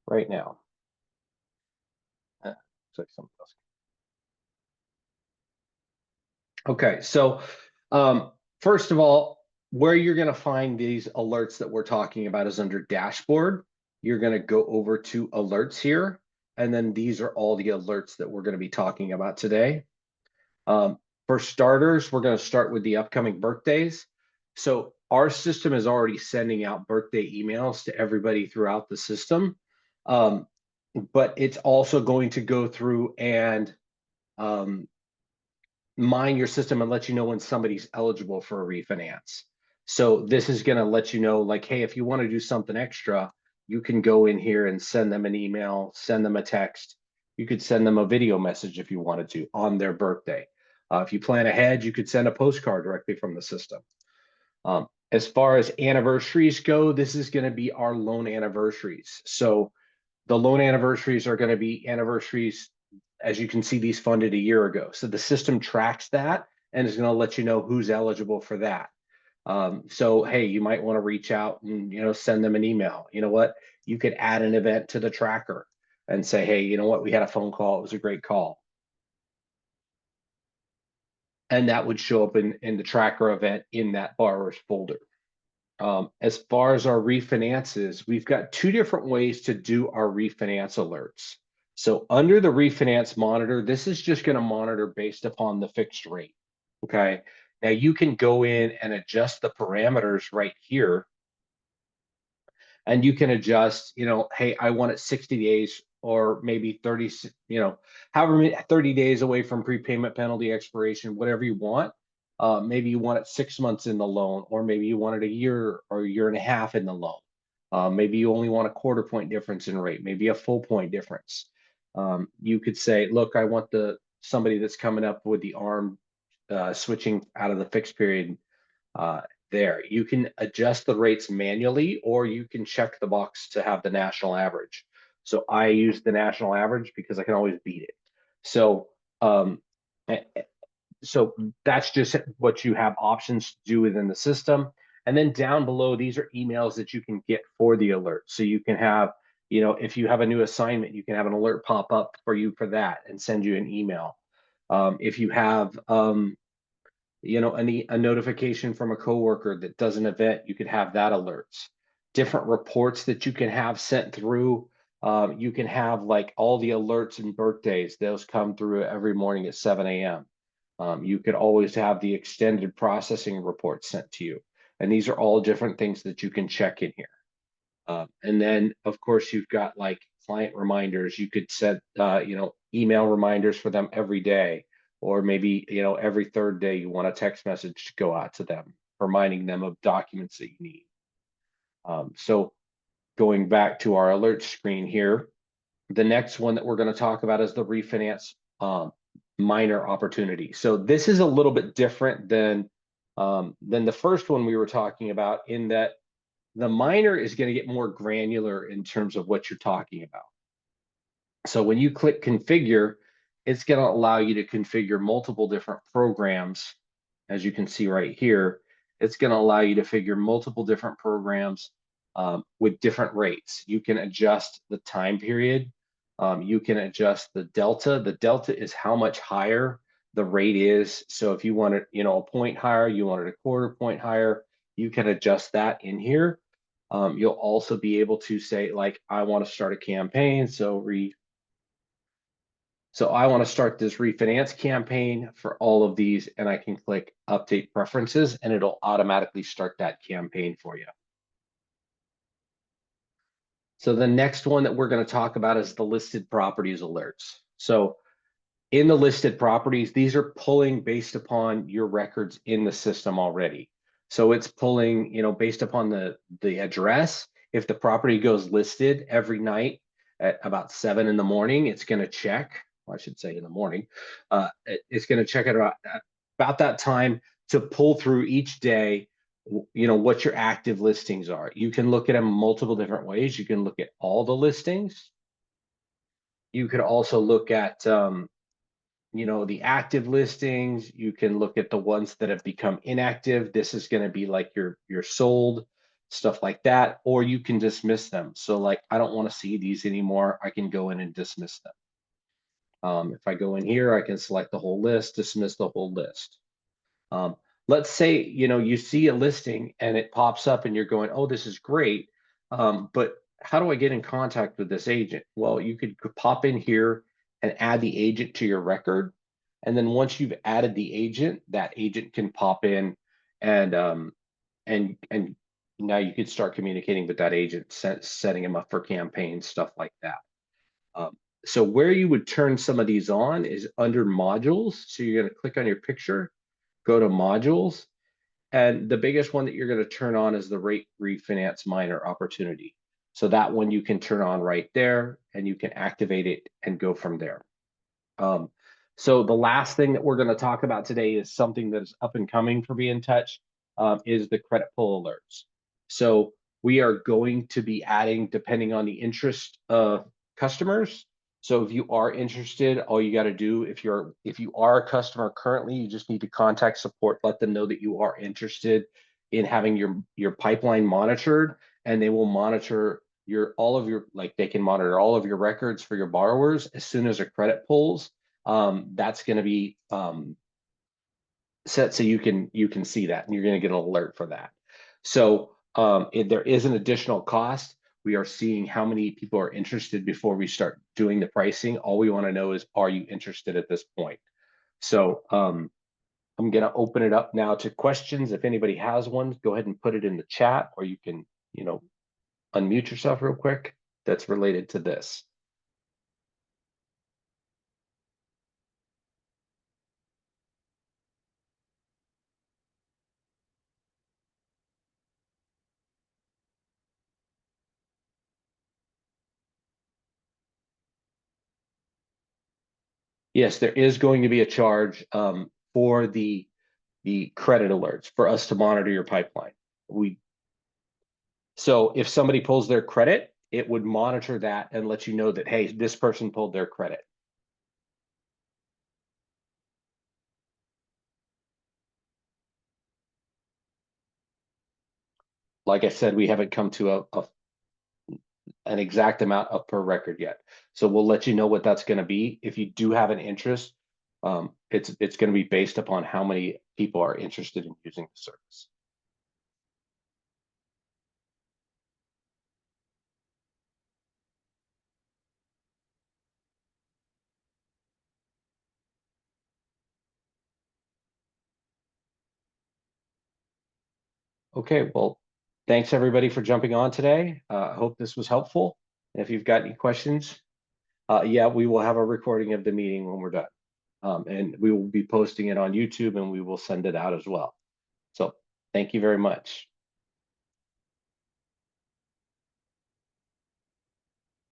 right now. Looks like something else. Okay, so first of all, where you're going to find these alerts that we're talking about is under dashboard. You're going to go over to alerts here, and then these are all the alerts that we're going to be talking about today. For starters, we're going to start with the upcoming birthdays. So our system is already sending out birthday emails to everybody throughout the system, but it's also going to go through and mine your system and let you know when somebody's eligible for a refinance. So this is going to let you know, like, hey, if you want to do something extra, you can go in here and send them an email, send them a text. You could send them a video message if you wanted to on their birthday. If you plan ahead, you could send a postcard directly from the system. As far as anniversaries go, this is going to be our loan anniversaries. So the loan anniversaries are going to be anniversaries, as you can see, these funded a year ago. So the system tracks that and is going to let you know who's eligible for that. So, hey, you might want to reach out and, send them an email. You know what? You could add an event to the tracker and say, hey, you know what? We had a phone call. It was a great call. And that would show up in the tracker event in that borrower's folder. As far as our refinances, we've got two different ways to do our refinance alerts. So under the refinance monitor, this is just going to monitor based upon the fixed rate. Okay. Now you can go in and adjust the parameters right here. And you can adjust, hey, I want it 60 days or maybe 30, however many 30 days away from prepayment penalty expiration, whatever you want. Maybe you want it 6 months in the loan, or maybe you want it a year or a year and a half in the loan. Maybe you only want a quarter point difference in rate, maybe a full point difference. You could say, look, I want somebody that's coming up with the ARM switching out of the fixed period there. You can adjust the rates manually, or you can check the box to have the national average. So I use the national average because I can always beat it. So so that's just what you have options to do within the system. And then down below, these are emails that you can get for the alert. So you can have, if you have a new assignment, you can have an alert pop up for you for that and send you an email. If you have, a notification from a coworker that does an event, you could have that alerts. Different reports that you can have sent through. You can have like all the alerts and birthdays. Those come through every morning at 7 a.m. You could always have the extended processing report sent to you. And these are all different things that you can check in here. And then, of course, you've got like client reminders. You could set, email reminders for them every day, or maybe, every third day you want a text message to go out to them, reminding them of documents that you need. So going back to our alert screen here, the next one that we're going to talk about is the refinance minor opportunity. So this is a little bit different than the first one we were talking about, in that the minor is going to get more granular in terms of what you're talking about. So when you click configure, it's going to allow you to configure multiple different programs. As you can see right here, it's going to allow you to configure multiple different programs with different rates. You can adjust the time period. You can adjust the delta. The delta is how much higher the rate is. So if you want it, a point higher, you want it a quarter point higher, you can adjust that in here. You'll also be able to say, like, I want to start a campaign. So I want to start this refinance campaign for all of these, and I can click update preferences, and it'll automatically start that campaign for you. So the next one that we're going to talk about is the listed properties alerts. So in the listed properties, these are pulling based upon your records in the system already. So it's pulling, based upon the address. If the property goes listed every night at about 7 in the morning, it's going to check. Well, I should say in the morning. It's going to check at about that time to pull through each day, what your active listings are. You can look at them multiple different ways. You can look at all the listings. You could also look at the active listings. You can look at the ones that have become inactive. This is going to be like your sold. stuff like that, or you can dismiss them. So like, I don't want to see these anymore. I can go in and dismiss them. If I go in here, I can select the whole list, dismiss the whole list. Um, let's say, you see a listing and it pops up and you're going, oh, this is great. But how do I get in contact with this agent? Well, you could pop in here and add the agent to your record. And then once you've added the agent, that agent can pop in and and now you could start communicating with that agent, setting them up for campaigns, stuff like that. Um, so where you would turn some of these on is under modules. So you're going to click on your picture, go to modules, and the biggest one that you're going to turn on is the rate refinance minor opportunity. So that one you can turn on right there and you can activate it and go from there. Um, so the last thing that we're going to talk about today is something that is up and coming for BNTouch, is the credit pull alerts. So we are going to be adding, depending on the interest of customers. So if you are interested, all you got to do, if you are a customer currently, you just need to contact support, let them know that you are interested in having your pipeline monitored, and they will monitor they can monitor all of your records for your borrowers. As soon as a credit pulls, that's going to be set so you can see that, and you're going to get an alert for that. So if there is an additional cost, we are seeing how many people are interested before we start doing the pricing. All we want to know is, are you interested at this point? So I'm going to open it up now to questions. If anybody has one, go ahead and put it in the chat, or you can, unmute yourself real quick. That's related to this. Yes, there is going to be a charge for the credit alerts for us to monitor your pipeline. So if somebody pulls their credit, it would monitor that and let you know that, hey, this person pulled their credit. Like I said, we haven't come to an exact amount of per record yet. So we'll let you know what that's going to be. If you do have an interest, it's going to be based upon how many people are interested in using the service. Okay, well, thanks everybody for jumping on today. I hope this was helpful. And if you've got any questions, yeah, we will have a recording of the meeting when we're done. And we will be posting it on YouTube, and we will send it out as well. So thank you very much.